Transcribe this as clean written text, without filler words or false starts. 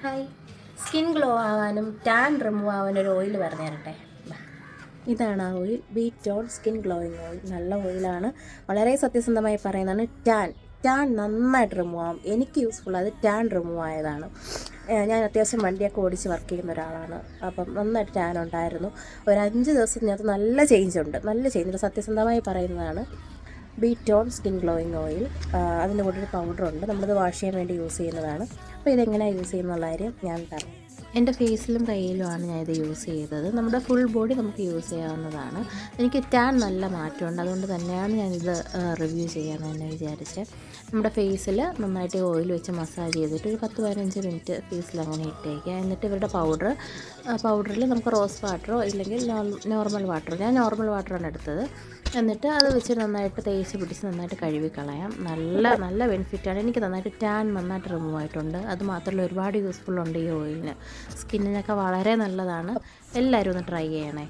Hi, skin glow ആവാനും tan remove ആവാനും ഒരു ഓയിൽ പറഞ്ഞു തരട്ടെ. ഇതാണ് ആ ഓയിൽ, ബീറ്റോൺ സ്കിൻ ഗ്ലോയിങ് ഓയിൽ. നല്ല ഓയിലാണ്, വളരെ സത്യസന്ധമായി പറയുന്നതാണ്. ടാൻ നന്നായിട്ട് റിമൂവ് ആവും. എനിക്ക് യൂസ്ഫുൾ അത് ടാൻ റിമൂവ് ആയതാണ്. ഞാൻ അത്യാവശ്യം വണ്ടിയൊക്കെ ഓടിച്ച് വർക്ക് ചെയ്യുന്ന ഒരാളാണ്. അപ്പം നന്നായിട്ട് ടാൻ ഉണ്ടായിരുന്നു. ഒരു 5 ദിവസത്തിനകത്ത് നല്ല ചേഞ്ച് ഉണ്ട്, സത്യസന്ധമായി പറയുന്നതാണ്. ബീറ്റോൺ സ്കിൻ ഗ്ലോയിങ് ഓയിൽ. അതിൻ്റെ കൂടെ ഒരു പൗഡറുണ്ട്, നമ്മളിത് വാഷ് ചെയ്യാൻ വേണ്ടി യൂസ് ചെയ്യുന്നതാണ്. അപ്പോൾ ഇതെങ്ങനെയാണ് യൂസ് ചെയ്യുന്നുള്ള കാര്യം ഞാൻ പറഞ്ഞു. എൻ്റെ ഫേസിലും കയ്യിലുമാണ് ഞാനിത് യൂസ് ചെയ്തത്. നമ്മുടെ ഫുൾ ബോഡി നമുക്ക് യൂസ് ചെയ്യാവുന്നതാണ്. എനിക്ക് ടാൻ നല്ല മാറ്റമുണ്ട്, അതുകൊണ്ട് തന്നെയാണ് ഞാനിത് റിവ്യൂ ചെയ്യാമെന്ന് തന്നെ വിചാരിച്ചത്. നമ്മുടെ ഫേസിൽ നന്നായിട്ട് ഓയിൽ വെച്ച് മസാജ് ചെയ്തിട്ട് ഒരു 10-15 മിനിറ്റ് ഫേസിൽ അങ്ങനെ ഇട്ടേക്കുക. എന്നിട്ട് ഇവരുടെ പൗഡറിൽ നമുക്ക് റോസ് വാട്ടറോ ഇല്ലെങ്കിൽ നോർമൽ വാട്ടറോ, ഞാൻ നോർമൽ വാട്ടറാണ് എടുത്തത്. എന്നിട്ട് അത് വെച്ച് നന്നായിട്ട് തേച്ച് പിടിച്ച് നന്നായിട്ട് കഴുകിക്കളയാം. നല്ല ബെനിഫിറ്റാണ്. എനിക്ക് നന്നായിട്ട് ടാൻ നന്നായിട്ട് റിമൂവ് ആയിട്ടുണ്ട്. അതുമാത്രമല്ല, ഒരുപാട് യൂസ്ഫുൾ ഉണ്ട് ഈ ഓയിലിന്. സ്കിന്നിനൊക്കെ വളരെ നല്ലതാണ്. എല്ലാവരും ഒന്ന് ട്രൈ ചെയ്യണേ.